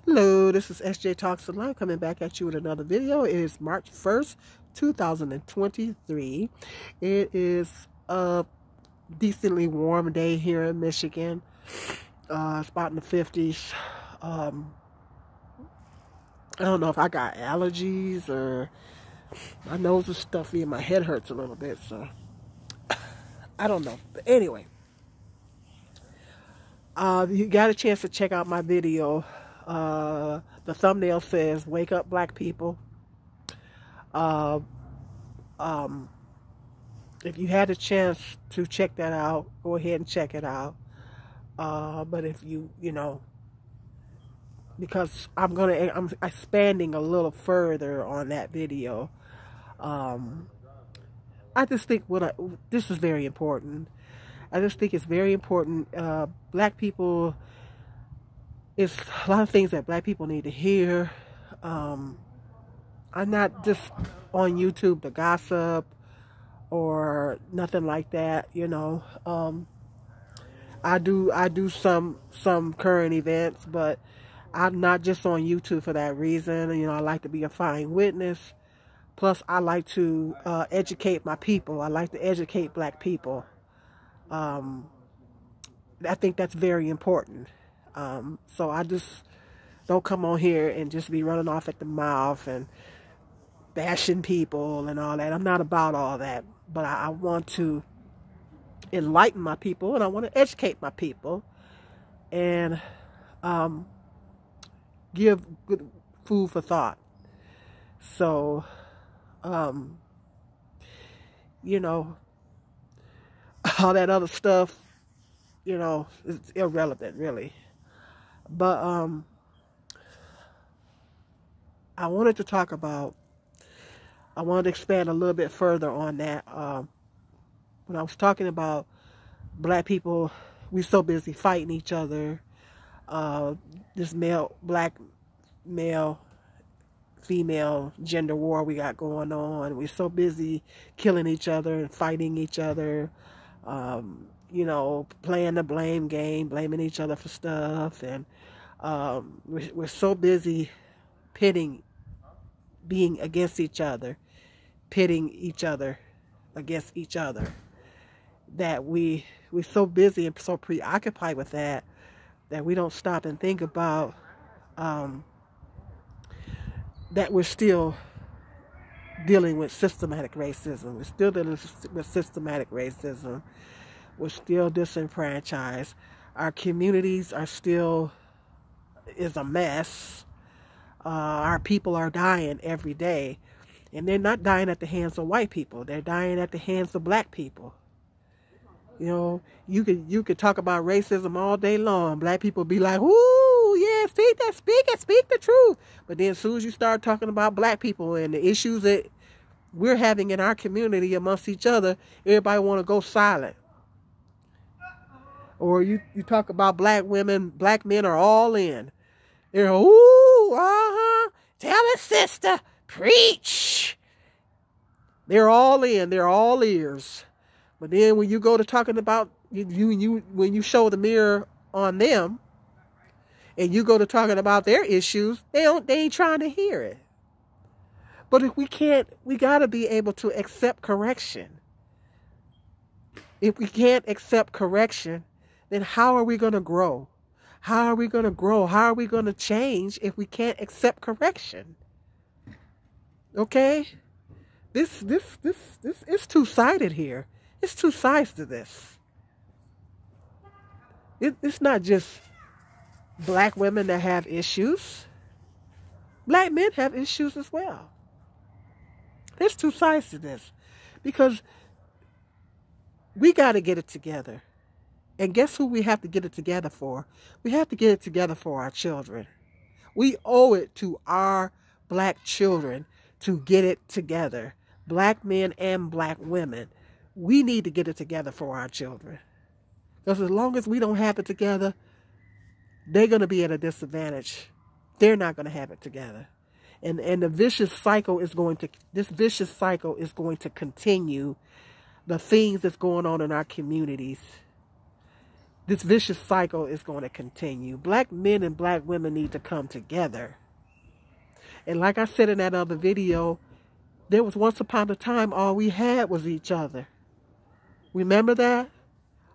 Hello, this is SJ Talks Live coming back at you with another video. It is March 1st, 2023. It is a decently warm day here in Michigan. It's about in the 50s. I don't know if I got allergies or my nose is stuffy and my head hurts a little bit, so I don't know. But anyway, you got a chance to check out my video. The thumbnail says, "Wake up, black people." Uh, if you had a chance to check that out, go ahead and check it out. But if you know, because I'm expanding a little further on that video. I just think this is very important. I just think it's very important. Black people, it's a lot of things that black people need to hear. I'm not just on YouTube to gossip or nothing like that, you know. I do some current events, but I'm not just on YouTube for that reason. You know, I like to be a fine witness. Plus, I like to educate my people. I like to educate black people. I think that's very important. So I just don't come on here and just be running off at the mouth and bashing people and all that. I'm not about all that. But I want to enlighten my people and I want to educate my people and give good food for thought. So, you know, all that other stuff, you know, it's irrelevant, really. But I wanted to expand a little bit further on that. When I was talking about black people, we're so busy fighting each other. This black male, female gender war we got going on. We're so busy killing each other and fighting each other. You know, playing the blame game, blaming each other for stuff, and we're so busy being against each other, pitting each other against each other, that we're so busy and so preoccupied with that we don't stop and think about that we're still dealing with systematic racism. We're still dealing with systematic racism. We're still disenfranchised. Our communities are is a mess. Our people are dying every day. And they're not dying at the hands of white people. They're dying at the hands of black people. You know, you could talk about racism all day long. Black people be like, "Ooh, yeah, speak the truth." But then as soon as you start talking about black people and the issues that we're having in our community amongst each other, everybody want to go silent. Or you talk about black women, black men are all in. They're, "Ooh, tell it, sister, preach." They're all in. They're all ears. But then when you go to talking about when you show the mirror on them, and you go to talking about their issues, they ain't trying to hear it. But if we gotta be able to accept correction. If we can't accept correction, then how are we going to grow? How are we going to grow? How are we going to change if we can't accept correction? Okay? This is two-sided here. It's two sides to this. It's not just black women that have issues. Black men have issues as well. There's two sides to this. Because we got to get it together. And guess who we have to get it together for? We have to get it together for our children. We owe it to our black children to get it together. Black men and black women. We need to get it together for our children. Because as long as we don't have it together, they're going to be at a disadvantage. They're not going to have it together. And this vicious cycle is going to continue. The things that's going on in our communities. this vicious cycle is going to continue. Black men and black women need to come together. And like I said in that other video, there was once upon a time all we had was each other. Remember that?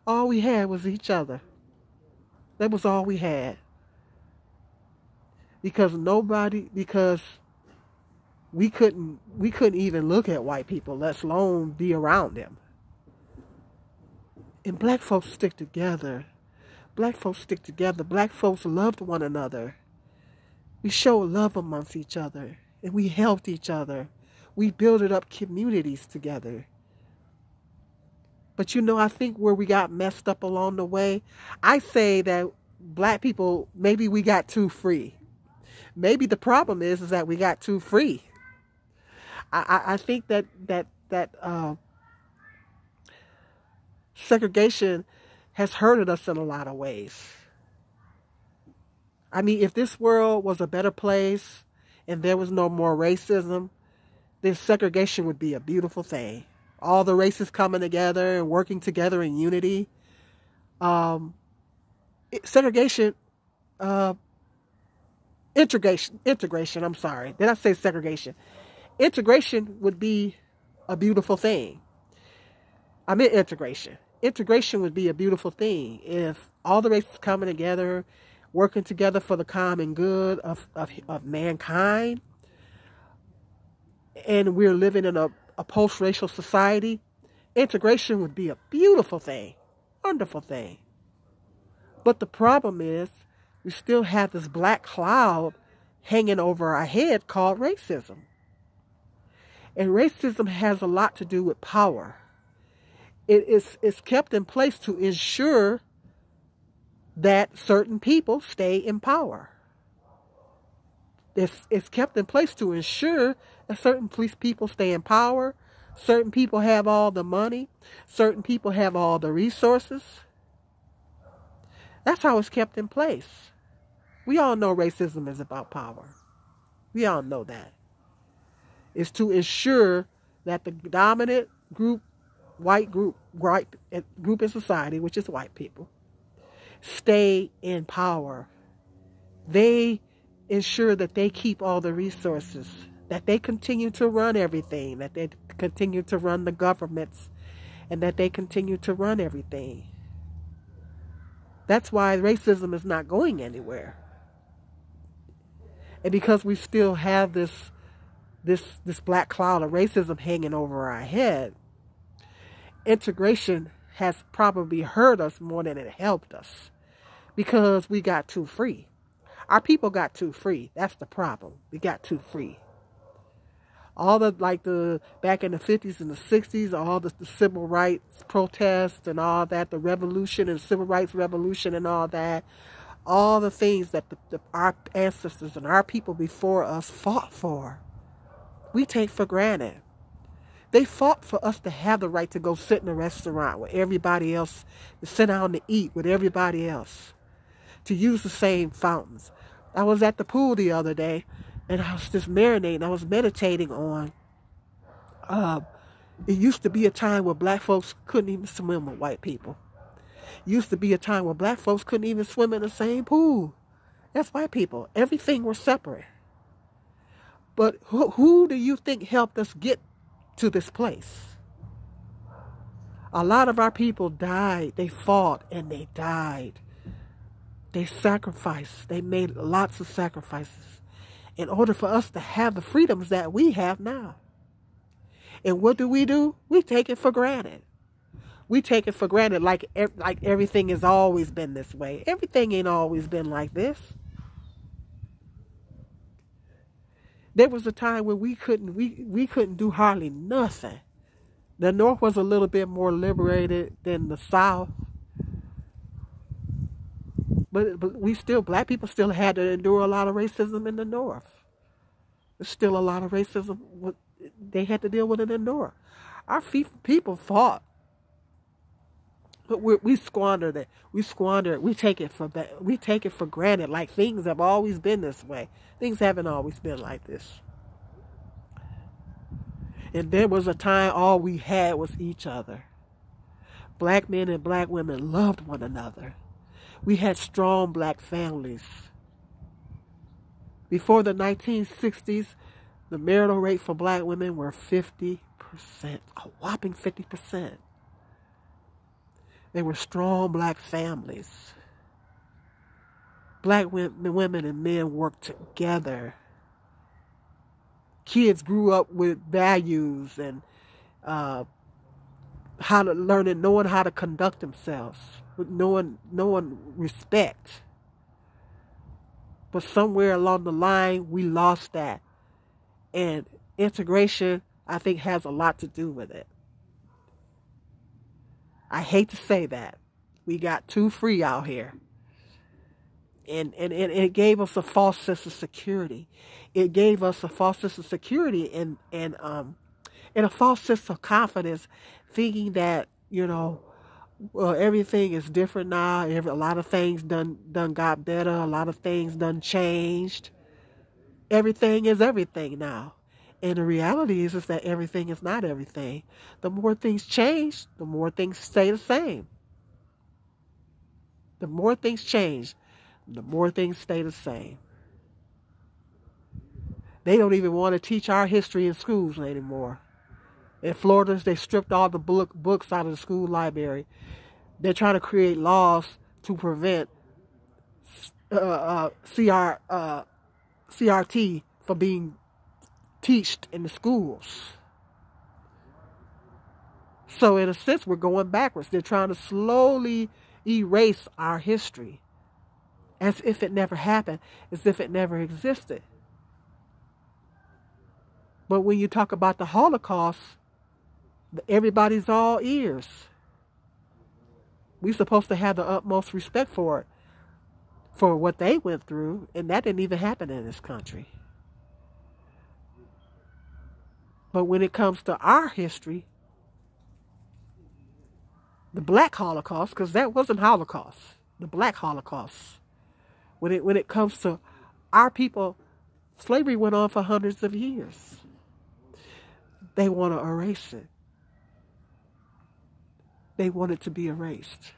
All we had was each other. That was all we had. Because we couldn't even look at white people, let alone be around them. And black folks stick together. Black folks stick together. Black folks loved one another. We showed love amongst each other. And we helped each other. We built up communities together. But you know, I think where we got messed up along the way, I say that black people, maybe we got too free. Maybe the problem is that we got too free. I think that segregation has hurted us in a lot of ways. I mean, if this world was a better place and there was no more racism, then segregation would be a beautiful thing. All the races coming together and working together in unity. Integration, I'm sorry. Did I say segregation? Integration would be a beautiful thing. I meant integration. Integration would be a beautiful thing if all the races coming together, working together for the common good of mankind, and we're living in a post-racial society. Integration would be a beautiful thing, wonderful thing. But the problem is we still have this black cloud hanging over our head called racism. And racism has a lot to do with power. It's kept in place to ensure that certain people stay in power. It's kept in place to ensure that certain people stay in power. Certain people have all the money. Certain people have all the resources. That's how it's kept in place. We all know racism is about power. We all know that. It's to ensure that the dominant group, white group in society, which is white people, stay in power. They ensure that they keep all the resources, that they continue to run everything, that they continue to run the governments, and that they continue to run everything. That's why racism is not going anywhere. And because we still have this black cloud of racism hanging over our head, integration has probably hurt us more than it helped us, because we got too free. Our people got too free. That's the problem. We got too free. All back in the 50s and the 60s, all the civil rights protests and all that, the revolution and civil rights revolution and all that, all the things that our ancestors and our people before us fought for, we take for granted. They fought for us to have the right to go sit in a restaurant with everybody else, to sit down to eat with everybody else, to use the same fountains. I was at the pool the other day, and I was just marinating. I was meditating on, it used to be a time where black folks couldn't even swim with white people. It used to be a time where black folks couldn't even swim in the same pool as white people. Everything was separate. But who do you think helped us get to this place? A lot of our people died. They fought and they died. They sacrificed. They made lots of sacrifices in order for us to have the freedoms that we have now. And what do? We take it for granted. We take it for granted like everything has always been this way. Everything ain't always been like this. There was a time when we couldn't do hardly nothing. The North was a little bit more liberated than the South. But black people still had to endure a lot of racism in the North. There's still a lot of racism they had to deal with it in the North. Our people fought, but we squandered it. We take it for granted, like things have always been this way. Things haven't always been like this. And there was a time all we had was each other. Black men and black women loved one another. We had strong black families. Before the 1960s, the marital rate for black women were 50%, a whopping 50%. They were strong black families. Black women and men worked together. Kids grew up with values and knowing how to conduct themselves, with knowing respect. But somewhere along the line, we lost that. And integration, I think, has a lot to do with it. I hate to say that. We got too free out here. And it gave us a false sense of security. It gave us a false sense of security and a false sense of confidence, thinking that, well, everything is different now. A lot of things done got better. A lot of things done changed. Everything is everything now. And the reality is that everything is not everything. The more things change, the more things stay the same. The more things change, the more things stay the same. They don't even want to teach our history in schools anymore. In Florida, they stripped all the books out of the school library. They're trying to create laws to prevent CRT from being taught in the schools. So in a sense, we're going backwards. They're trying to slowly erase our history as if it never happened, as if it never existed. But when you talk about the Holocaust, everybody's all ears. We're supposed to have the utmost respect for it, for what they went through, and that didn't even happen in this country. But when it comes to our history, the Black Holocaust, because that wasn't Holocaust, the Black Holocaust, when it comes to our people, slavery went on for hundreds of years. They want to erase it. They want it to be erased.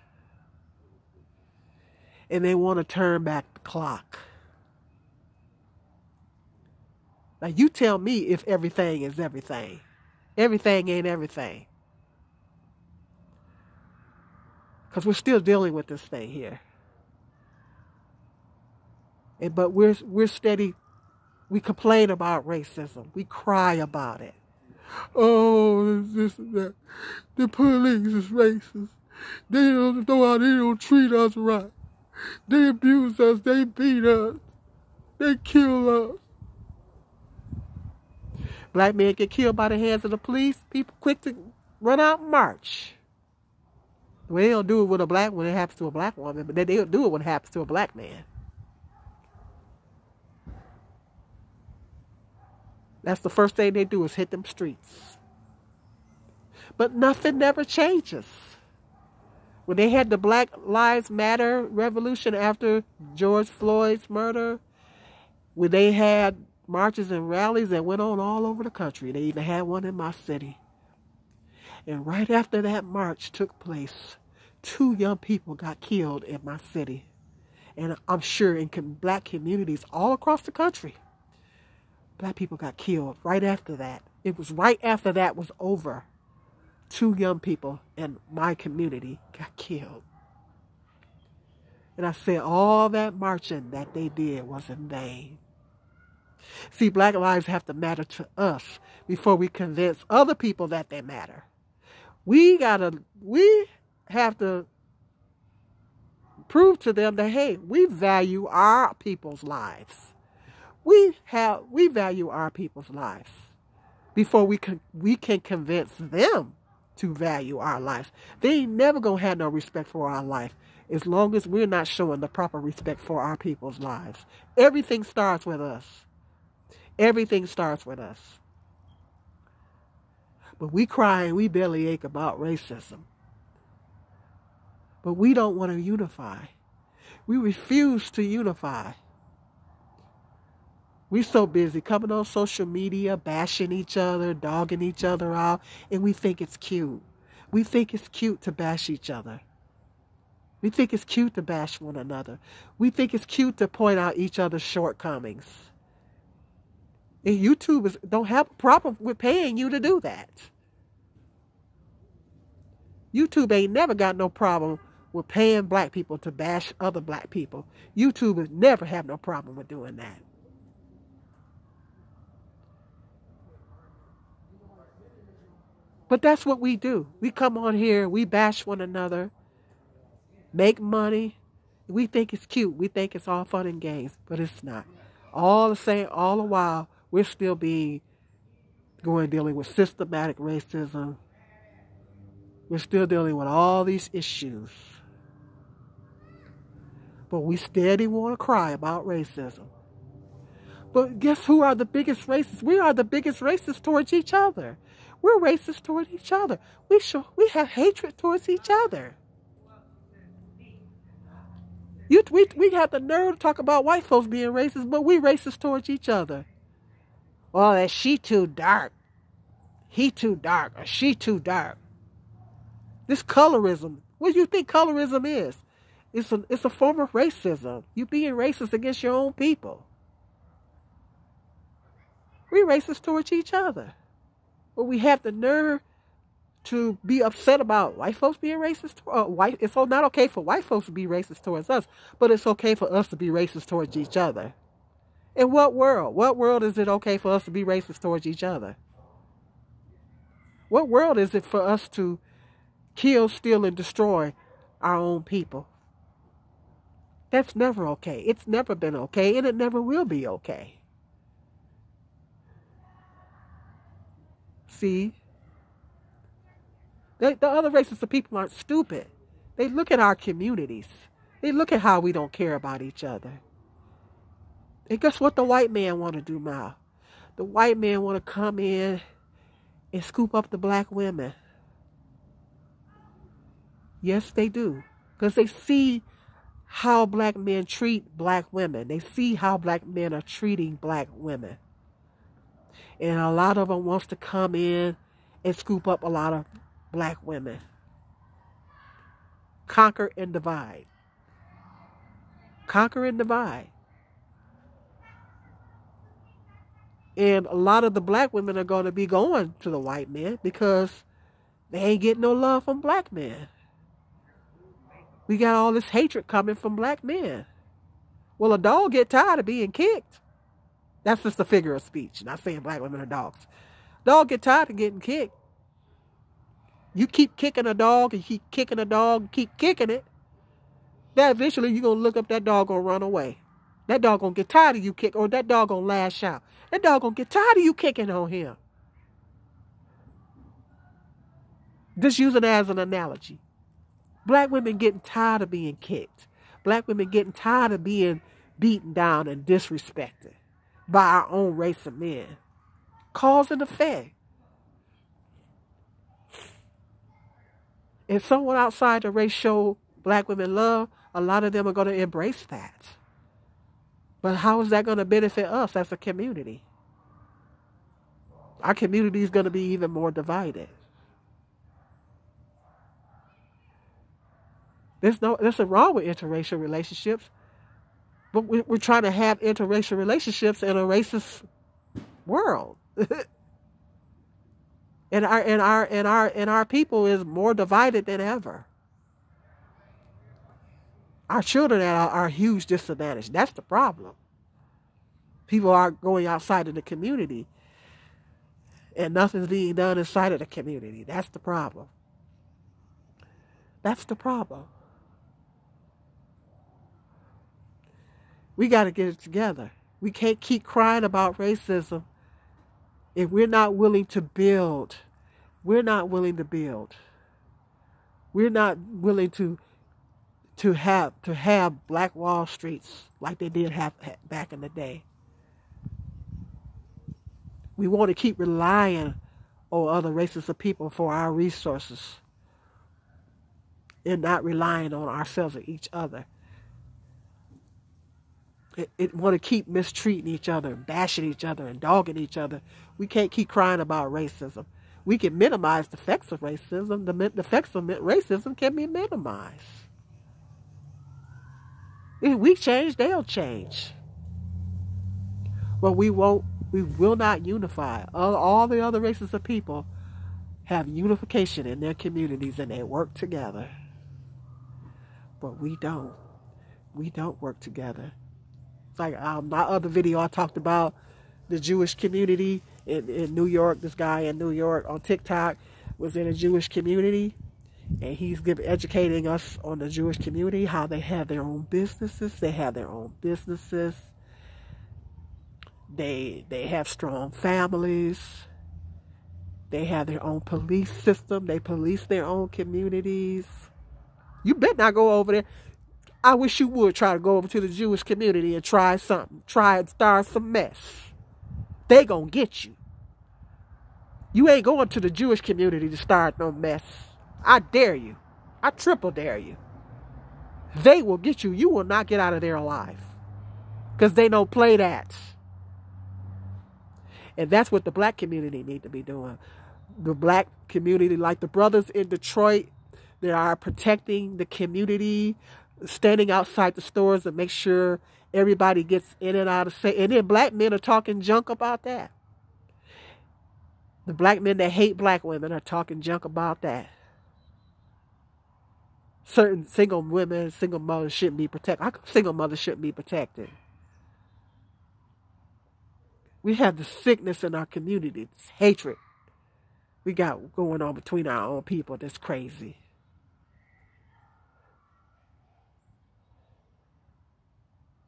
And they want to turn back the clock. Now you tell me if everything is everything. Everything ain't everything. Because we're still dealing with this thing here. But we're steady. We complain about racism. We cry about it. Oh, this and that. The police is racist. They don't treat us right. They abuse us. They beat us. They kill us. Black men get killed by the hands of the police. People quick to run out and march. Well, they don't do it with a black when it happens to a black woman, but they'll do it when it happens to a black man. That's the first thing they do is hit them streets. But nothing never changes. When they had the Black Lives Matter revolution after George Floyd's murder, when they had marches and rallies that went on all over the country, they even had one in my city. And right after that march took place, 2 young people got killed in my city. And I'm sure in black communities all across the country. Black people got killed right after that. It was right after that was over. 2 young people in my community got killed. And I said all that marching that they did was in vain. See, black lives have to matter to us before we convince other people that they matter. We have to prove to them that, hey, we value our people's lives. We value our people's lives before we can convince them to value our lives. They ain't never gonna have no respect for our life as long as we're not showing the proper respect for our people's lives. Everything starts with us. Everything starts with us. But we cry and we bellyache about racism. But we don't want to unify. We refuse to unify. We're so busy coming on social media, bashing each other, dogging each other out, and we think it's cute. We think it's cute to bash each other. We think it's cute to bash one another. We think it's cute to point out each other's shortcomings. And YouTube don't have a problem with paying you to do that. YouTube ain't never got no problem with paying black people to bash other black people. YouTube has never had no problem with doing that. But that's what we do. We come on here, we bash one another, make money. We think it's cute. We think it's all fun and games, but it's not. All the while, we're still dealing with systematic racism. We're still dealing with all these issues. But we steady want to cry about racism. But guess who are the biggest racists? We are the biggest racists towards each other. We're racist towards each other. We have hatred towards each other. We have the nerve to talk about white folks being racist, but we racist towards each other. Well, that she too dark. He too dark, or she too dark. This colorism. What do you think colorism is? It's a form of racism. You being racist against your own people. We racist towards each other. But we have the nerve to be upset about white folks being racist. It's not okay for white folks to be racist towards us, but it's okay for us to be racist towards each other. In what world? What world is it okay for us to be racist towards each other? What world is it for us to kill, steal, and destroy our own people? That's never okay. It's never been okay, and it never will be okay. See? The other races of people aren't stupid. They look at our communities. They look at how we don't care about each other. And guess what the white man want to do now? The white man want to come in and scoop up the black women. Yes, they do. Because they see how black men treat black women. They see how black men are treating black women. And a lot of them wants to come in and scoop up a lot of black women. Conquer and divide. Conquer and divide. And a lot of the black women are going to be going to the white men because they ain't getting no love from black men. We got all this hatred coming from black men. Well, a dog get tired of being kicked. That's just a figure of speech. Not saying black women are dogs. Dog get tired of getting kicked. You keep kicking a dog and keep kicking a dog, keep kicking it. Then eventually you're going to look up, that dog going to run away. That dog going to get tired of you kicking, or that dog going to lash out. That dog going to get tired of you kicking on him. Just use it as an analogy. Black women getting tired of being kicked. Black women getting tired of being beaten down and disrespected by our own race of men. Cause and effect. If someone outside the race show black women love, a lot of them are going to embrace that. But how is that going to benefit us as a community? Our community is going to be even more divided. There's nothing wrong with interracial relationships, but we're trying to have interracial relationships in a racist world. And our people is more divided than ever. Our children are a huge disadvantage. That's the problem. People are going outside of the community, and nothing's being done inside of the community. That's the problem. That's the problem. We got to get it together. We can't keep crying about racism if we're not willing to build. We're not willing to build. We're not willing to have Black Wall Streets like they did have back in the day. We want to keep relying on other races of people for our resources and not relying on ourselves or each other. It want to keep mistreating each other, bashing each other, and dogging each other. We can't keep crying about racism. We can minimize the effects of racism. The effects of racism can be minimized. If we change, they'll change. But we will not unify. All the other races of people have unification in their communities and they work together. But we don't. We don't work together. It's like my other video I talked about the Jewish community in New York. This guy in New York on TikTok was in a Jewish community, and he's educating us on the Jewish community, how they have their own businesses. They have their own businesses. They have strong families. They have their own police system. They police their own communities. You better not go over there. I wish you would try to go over to the Jewish community and try something. Try and start some mess. They gonna get you. You ain't going to the Jewish community to start no mess. I dare you. I triple dare you. They will get you. You will not get out of there alive. Because they don't play that. And that's what the black community need to be doing. The black community, like the brothers in Detroit, they are protecting the community, standing outside the stores to make sure everybody gets in and out of safe. And then black men are talking junk about that. The black men that hate black women are talking junk about that. Certain single women, single mothers shouldn't be protected. How come single mothers shouldn't be protected? We have the sickness in our community, this hatred we got going on between our own people. That's crazy.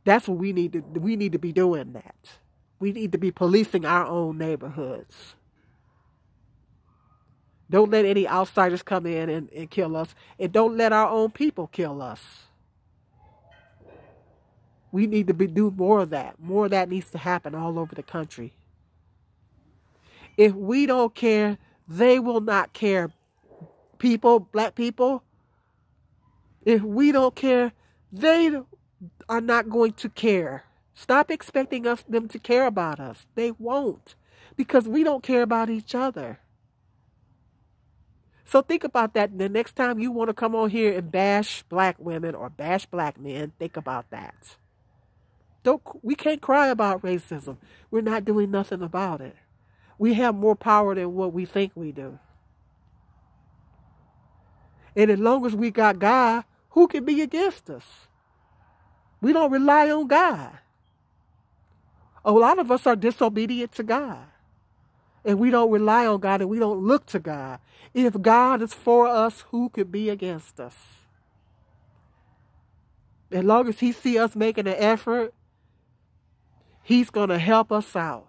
That's what we need to be doing that. We need to be policing our own neighborhoods. Don't let any outsiders come in and kill us. And don't let our own people kill us. We need to do more of that. More of that needs to happen all over the country. If we don't care, they will not care. People, black people, if we don't care, they are not going to care. Stop expecting them to care about us. They won't. Because we don't care about each other. So think about that. The next time you want to come on here and bash black women or bash black men, think about that. We can't cry about racism. We're not doing nothing about it. We have more power than what we think we do. And as long as we got God, who can be against us? We don't rely on God. A lot of us are disobedient to God. And we don't rely on God and we don't look to God. If God is for us, who could be against us? As long as He see us making an effort, He's going to help us out.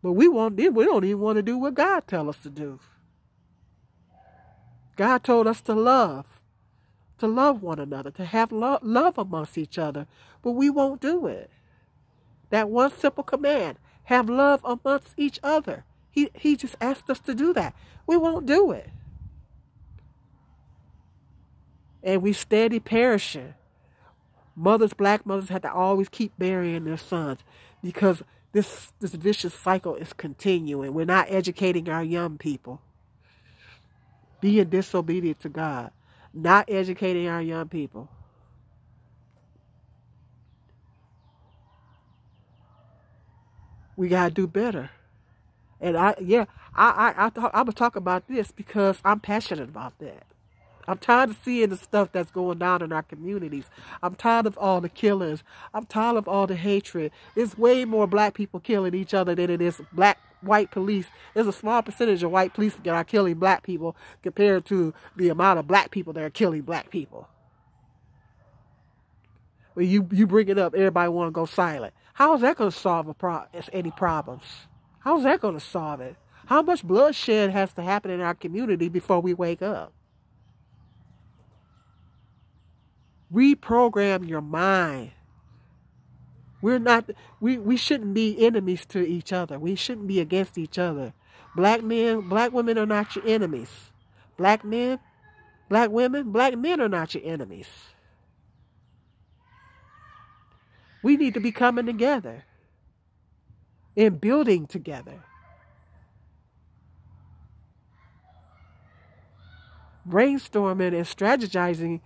But we don't even want to do what God tells us to do. God told us to love one another, to have love amongst each other. But we won't do it. That one simple command, have love amongst each other. He just asked us to do that. We won't do it. And we steady perishing. Black mothers have to always keep burying their sons because this vicious cycle is continuing. We're not educating our young people. Being disobedient to God. Not educating our young people. We got to do better. And I'm going to talk about this because I'm passionate about that. I'm tired of seeing the stuff that's going down in our communities. I'm tired of all the killings. I'm tired of all the hatred. There's way more black people killing each other than it is white police. There's a small percentage of white police that are killing black people compared to the amount of black people that are killing black people. When you bring it up, everybody want to go silent. How is that going to solve any problems? How is that going to solve it? How much bloodshed has to happen in our community before we wake up? Reprogram your mind. We shouldn't be enemies to each other. We shouldn't be against each other. Black men, black women are not your enemies. Black men, black women, black men are not your enemies. We need to be coming together and building together. brainstorming and strategizing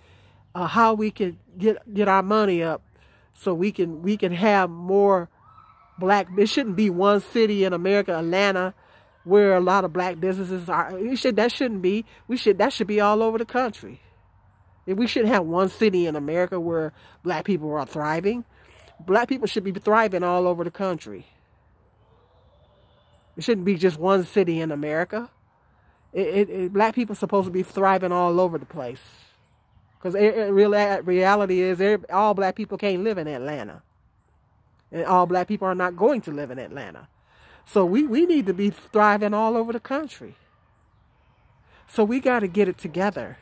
how we can get our money up, so we can have more black. It shouldn't be one city in America, Atlanta, where a lot of black businesses are. That shouldn't be. That should be all over the country. We shouldn't have one city in America where black people are thriving. Black people should be thriving all over the country. It shouldn't be just one city in America. Black people are supposed to be thriving all over the place. Because reality is all black people can't live in Atlanta. And all black people are not going to live in Atlanta. So we need to be thriving all over the country. So we got to get it together.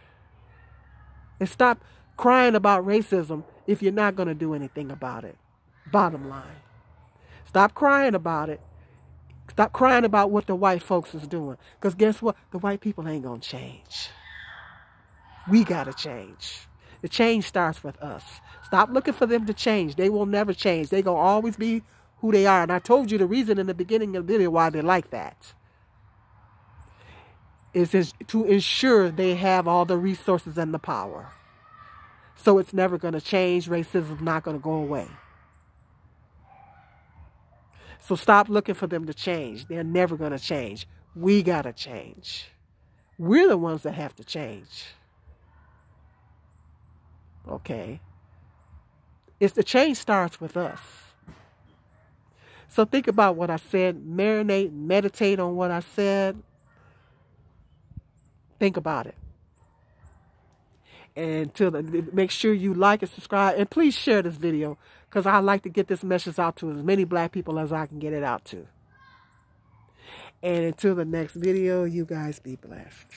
And stop crying about racism if you're not going to do anything about it. Bottom line. Stop crying about it. Stop crying about what the white folks is doing. Because guess what? The white people ain't going to change. We got to change. The change starts with us. Stop looking for them to change. They will never change. They're going to always be who they are. And I told you the reason in the beginning of the video why they're like that. Is to ensure they have all the resources and the power. So it's never going to change. Racism is not going to go away. So stop looking for them to change. They're never going to change. We got to change. We're the ones that have to change. Okay? The change starts with us. So think about what I said. Marinate, meditate on what I said. Think about it. And make sure you like and subscribe. And please share this video, because I like to get this message out to as many black people as I can get it out to. And until the next video, you guys be blessed.